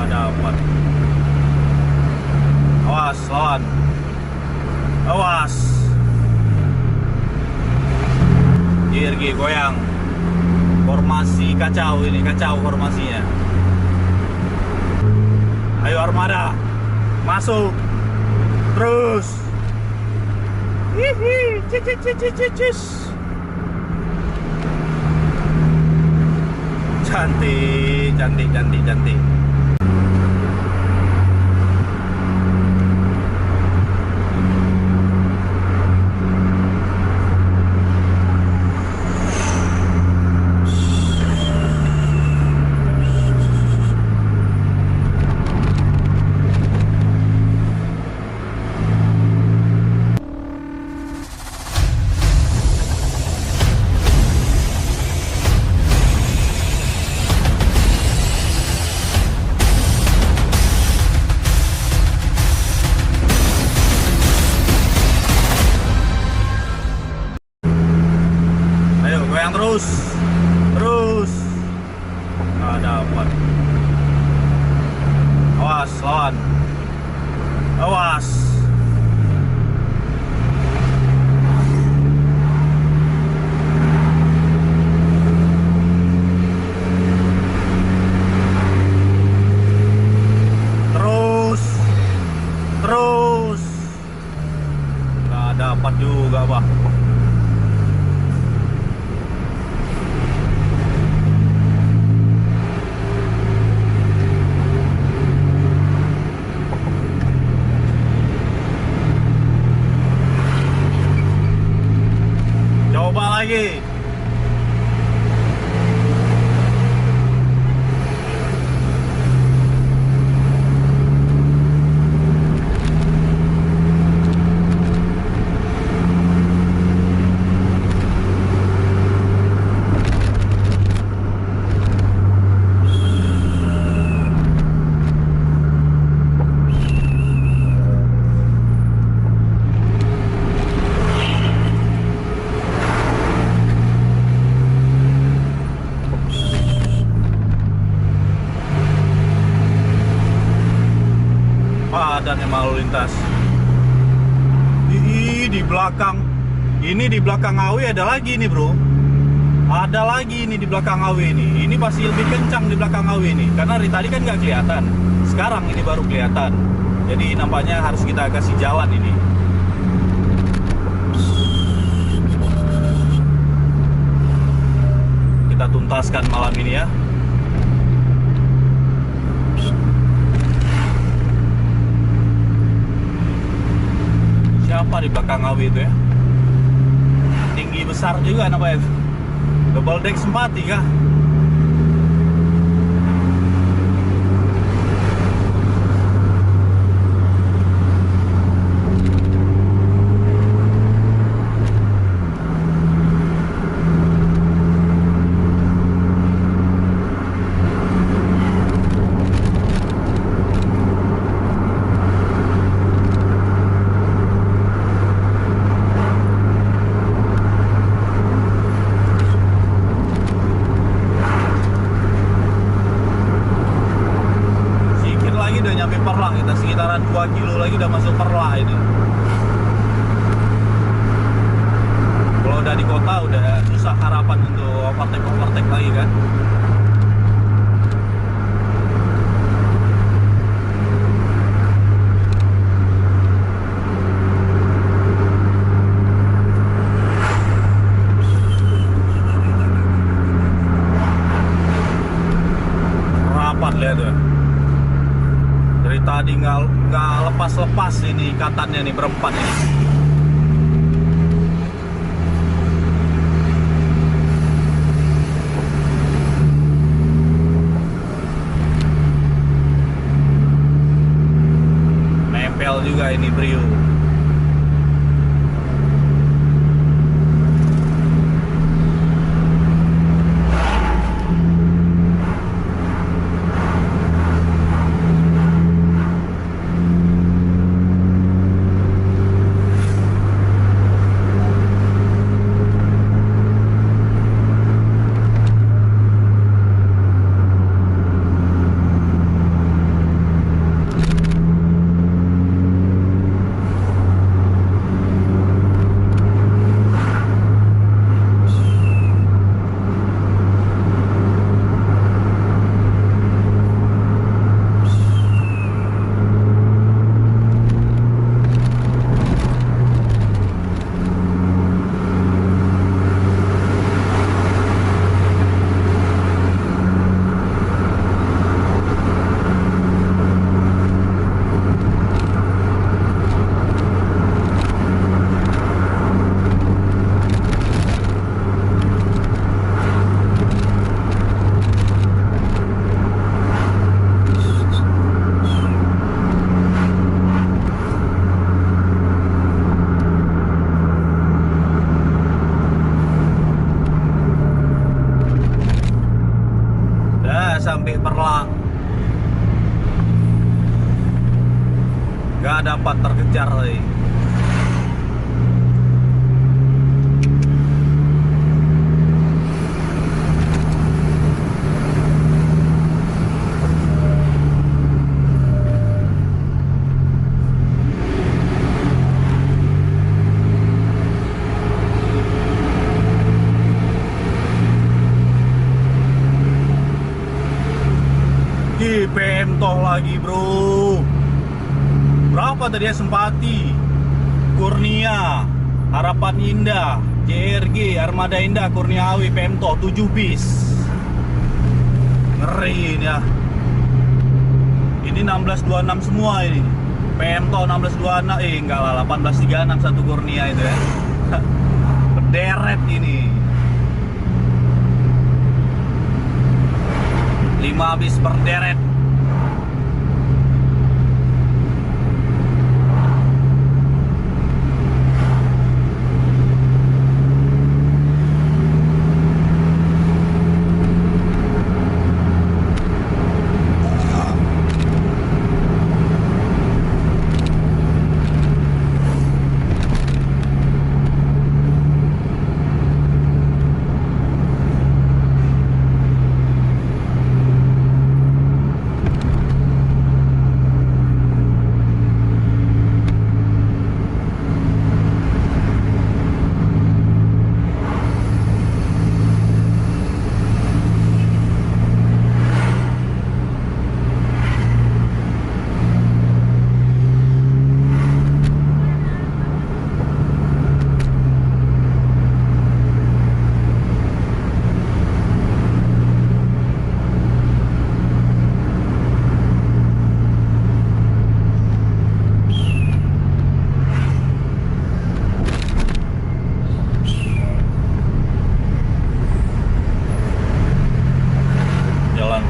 Nggak dapat. Awas, lawan. Awas. Jirgi goyang. Formasi kacau ini, kacau formasinya. Ayo Armada, masuk. Terus. Hihi, cis. Cantik. Ayo goyang terus. Nggak dapat. Awas, lawan. Awas. Terus. Nggak dapat juga, Bang. Coba lagi. Padan yang lalu lintas. Di belakang. Ini di belakang Awi ada lagi nih, bro. Ada lagi ini di belakang Awi ini. Ini pasti lebih kencang di belakang Awi ini. Karena dari tadi kan nggak kelihatan. Sekarang ini baru kelihatan. Jadi nampaknya harus kita kasih jalan ini. Kita tuntaskan malam ini ya. Siapa di belakang Awi itu ya? Tinggi besar juga namanya. Double deck Simpati kah? Kita sekitaran 2 kilo lagi udah masuk Perlah ini. Kalau udah di kota udah susah harapan untuk overtake lagi kan. Rapat lihat tuh. Dari tadi nggak lepas ini ikatannya nih berempat ini. Nempel juga ini Brio. Gak dapat terkejar lagi. PM toh lagi bro. Berapa tadi ya? Sempati, Kurnia, Harapan Indah, JRG, Armada Indah, Kurniawi, PM toh 7 bis. Ngeri ini ya. Ini 1626 semua ini. PM toh 1626, enggak lah, 1836 satu Kurnia itu ya. Berderet ini. 5 bis berderet.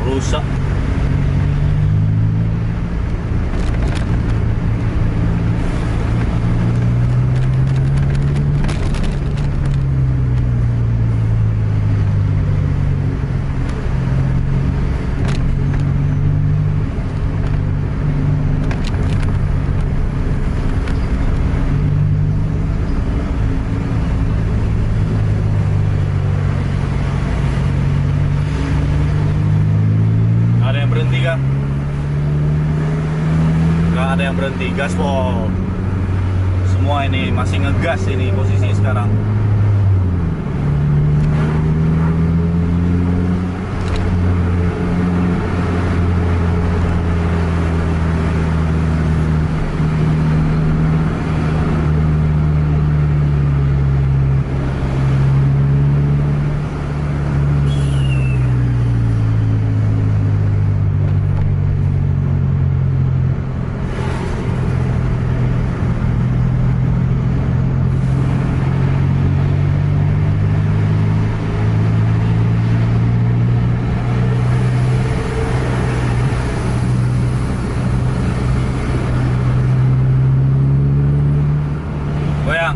Rusak. Nggak ada yang berhenti, gaspol. Semua ini masih ngegas ini posisi sekarang. Goyang.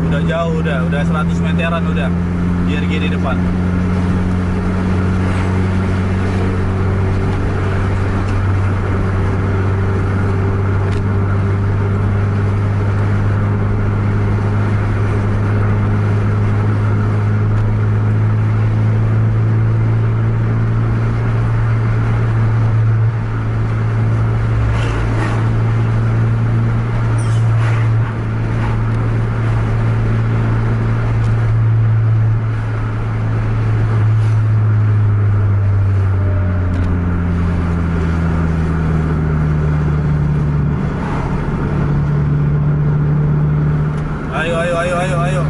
Udah jauh, udah 100 meteran udah. JRG di depan. Ayo, ayo, ayo, ayo, ayo.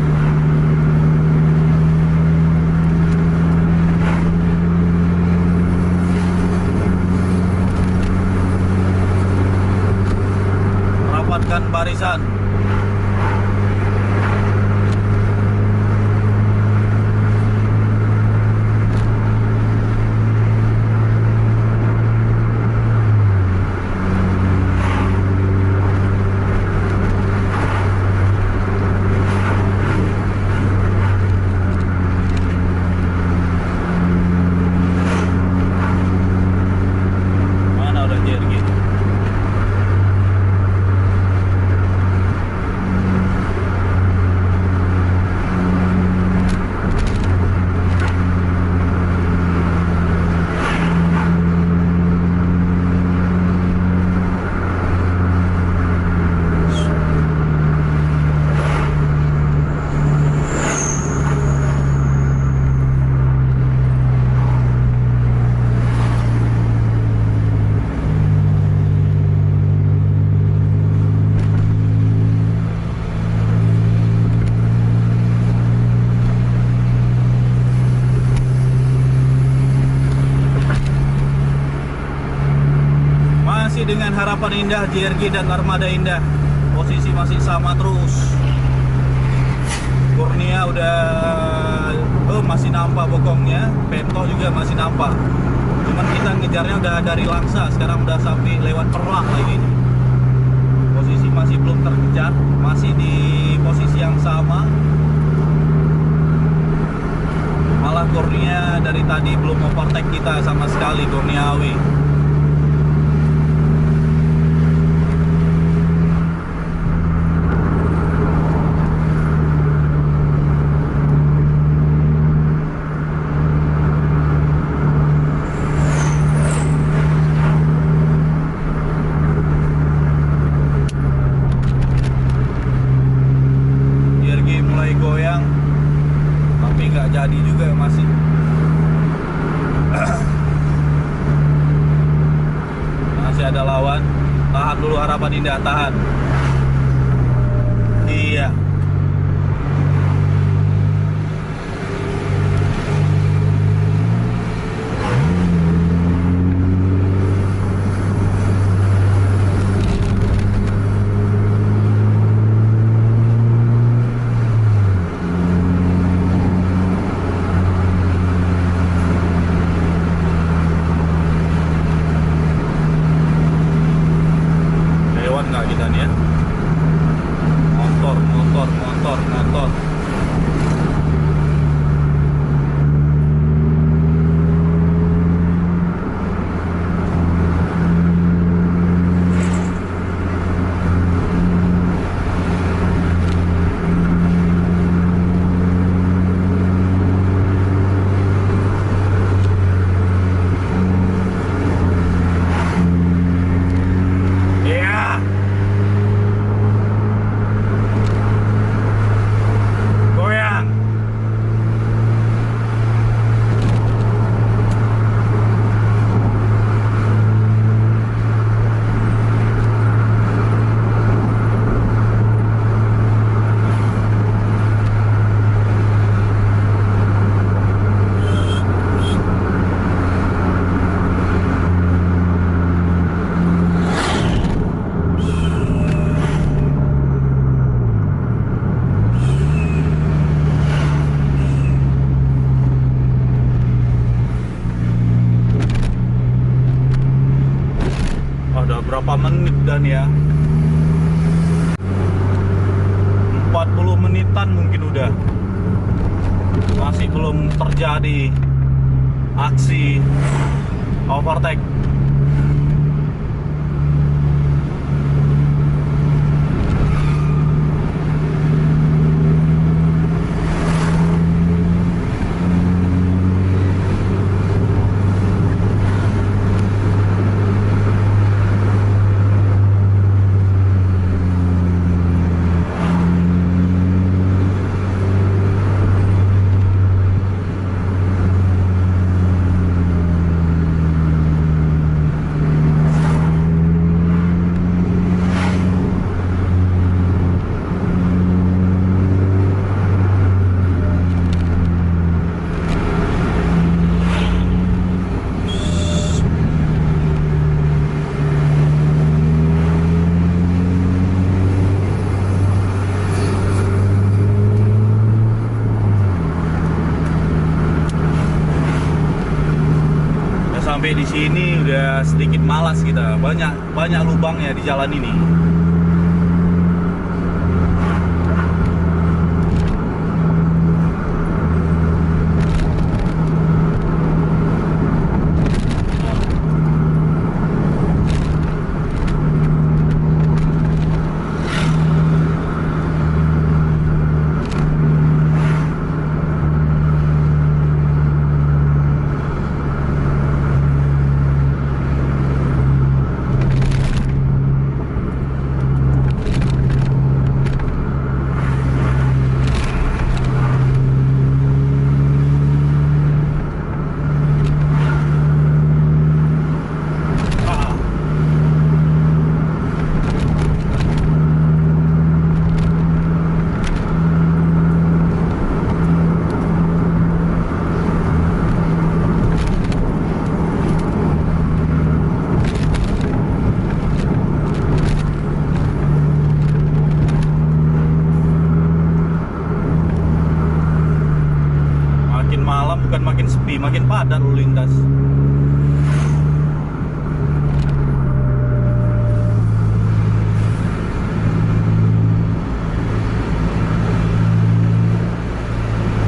Rapatkan barisan. Mana udah JRG? Masih dengan Harapan Indah, JRG dan Armada Indah. Posisi masih sama terus. Kurnia udah masih nampak bokongnya, Pento juga masih nampak. Cuman kita ngejarnya udah dari Langsa, sekarang udah sampai lewat Perlang lagi. Posisi masih belum terkejar, masih di posisi yang sama. Malah Kurnia dari tadi belum overtake kita sama sekali, Kurniawi. Goyang tapi nggak jadi juga masih. Masih ada lawan. Tahan dulu Harapan Indah, tahan. Iya. Nggak kita nih ya. Motor. Berapa menit dan ya, 40 menitan mungkin udah. Masih belum terjadi aksi overtake. sampai di sini udah sedikit malas kita. Banyak lubangnya di jalan ini. Bukan makin sepi, makin padat lalu lintas.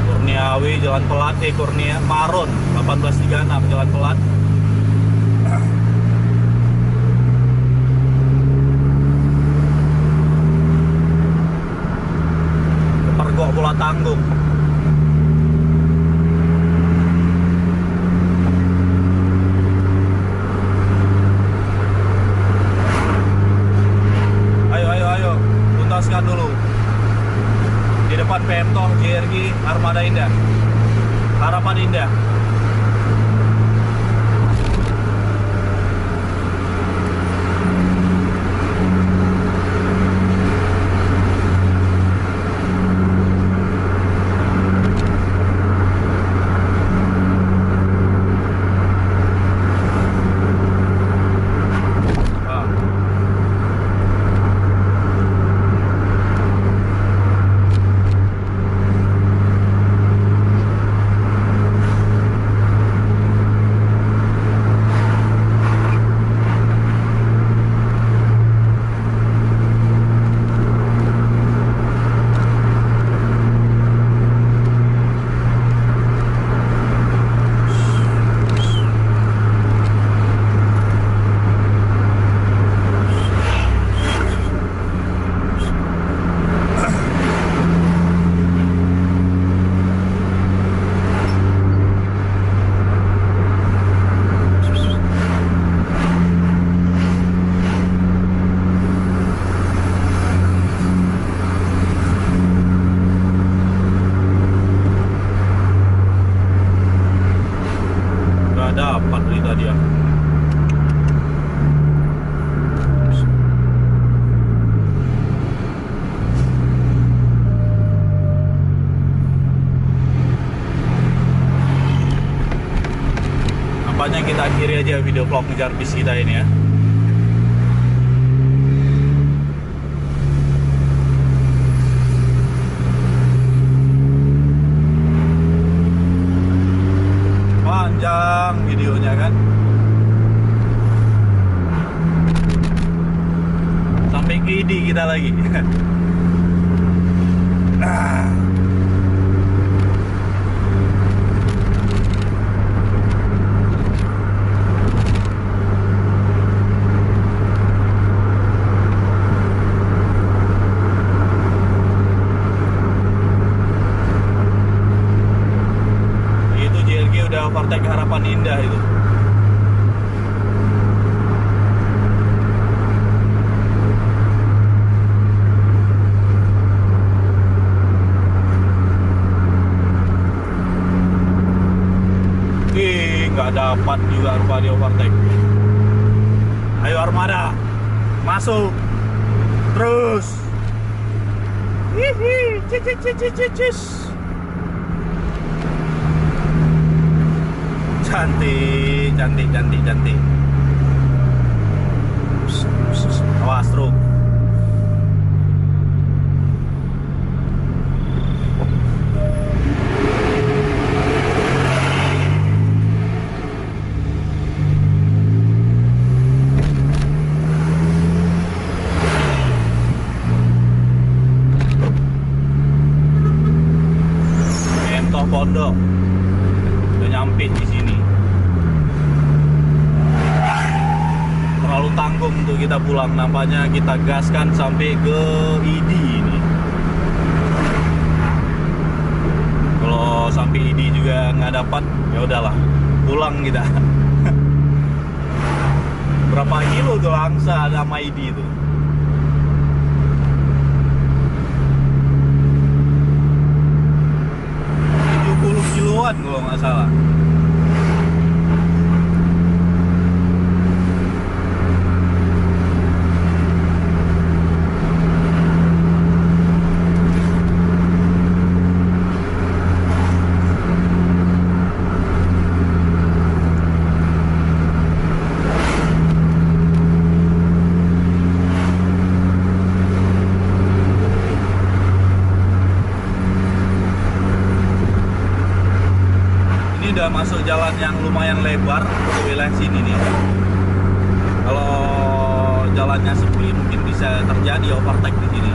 Kurniawi jalan pelat, Kurnia Maron 1836 jalan pelat. Kepergok Bola Tanggung. Tuntaskan dulu di depan Pemtoh JRG Armada Indah, Harapan Indah. Dapat berita dia. Nampaknya kita akhiri aja video vlog ngejar bis kita ini ya. Panjang videonya kan, sampai ke ID kita lagi. Udah overtake Harapan Indah itu. Nggak dapat juga rupa di overtake. Ayo Armada, masuk terus. Hihi, cis. Cantik. Awas truk. pondok. Udah nyampe di sini. Terlalu tanggung untuk kita pulang. Nampaknya kita gaskan sampai ke ID ini. Kalau sampai ID juga nggak dapat, ya udahlah, pulang kita. Berapa kilo tuh Langsa sama ID itu? 70 kiloan kalau nggak salah. Udah masuk jalan yang lumayan lebar untuk wilayah sini nih. Kalau jalannya sepi mungkin bisa terjadi overtake di sini.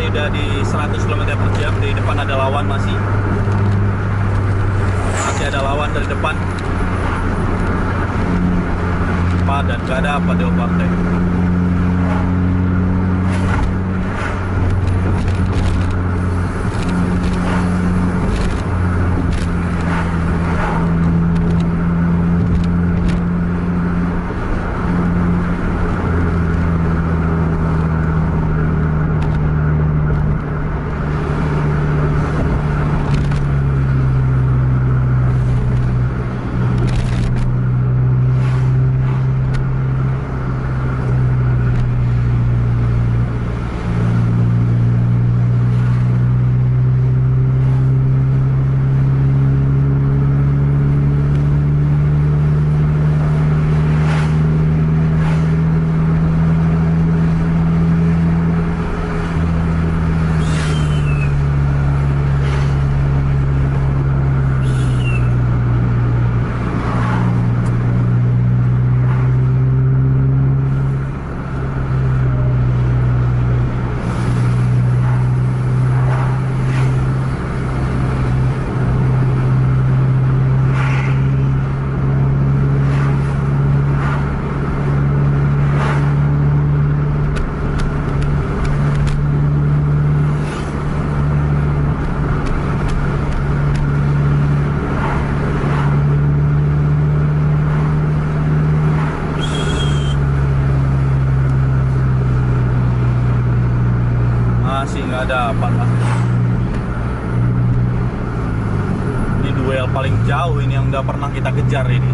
Udah di 100 km per jam. Di depan ada lawan, masih ada lawan dari depan, dan gak ada apa di overtake. Masih nggak ada apa lah. Ini duel paling jauh ini yang udah pernah kita kejar ini.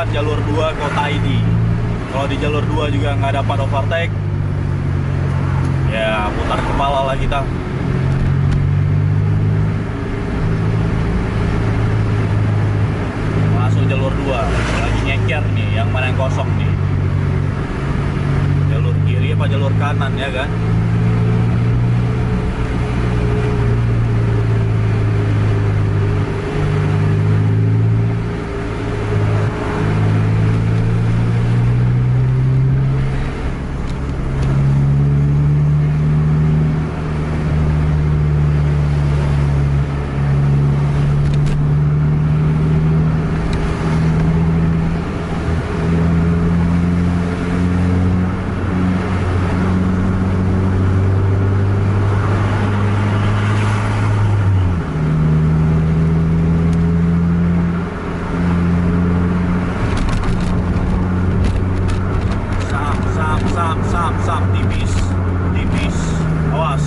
Jalur 2 Kota ID. Kalau di jalur 2 juga nggak dapat overtake, ya putar ke kepala lah kita. Masuk jalur 2, lagi nyeker nih, yang mana yang kosong nih, jalur kiri apa jalur kanan ya kan. Sam, tipis, awas.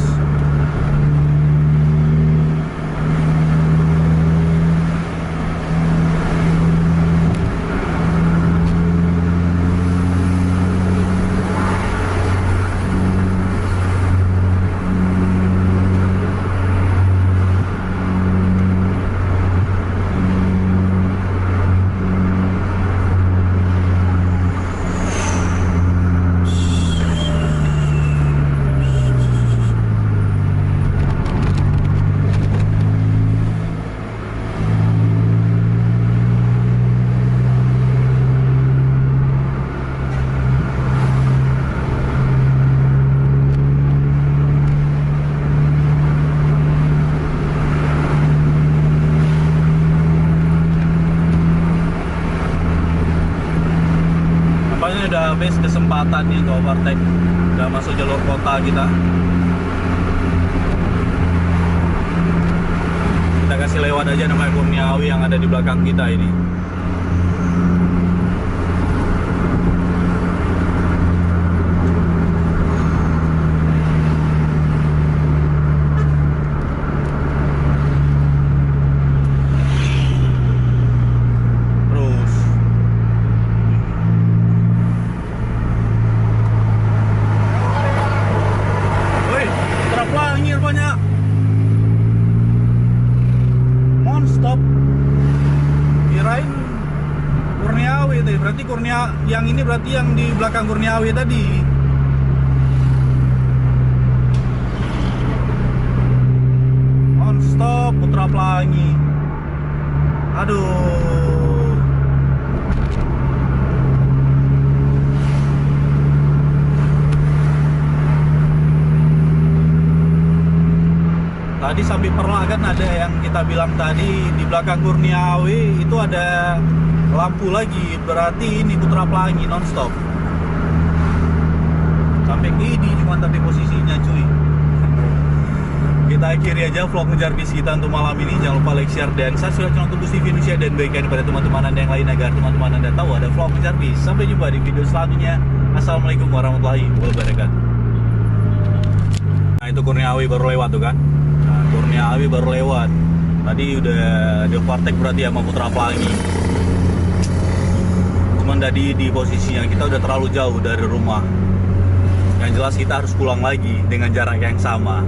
Nampaknya udah habis kesempatan nih untuk overtake. Udah masuk jalur kota kita. Kita kasih lewat aja namanya Kurniawi yang ada di belakang kita ini. Stop, kirain Kurniawi tadi, berarti yang ini berarti yang di belakang Kurniawi tadi. On stop, Putra Pelangi. Aduh. Tadi sampai Perla kan ada yang kita bilang tadi di belakang Kurniawi itu ada lampu lagi, berarti ini Putra Pelangi nonstop. Sampai ini cuma tadi posisinya cuy. Kita akhiri aja vlog ngejar bis kita untuk malam ini. Jangan lupa like, share, dan subscribe channel Tubuh TV Indonesia dan bagikan kepada teman-teman Anda yang lain agar teman-teman Anda tahu ada vlog ngejar bis. Sampai jumpa di video selanjutnya. Assalamualaikum warahmatullahi wabarakatuh. Nah itu Kurniawi baru lewat tuh kan. Kurniawi baru lewat. Tadi udah di overtake berarti sama Putra Pelangi. Cuman tadi di posisinya kita udah terlalu jauh dari rumah. Yang jelas kita harus pulang lagi dengan jarak yang sama.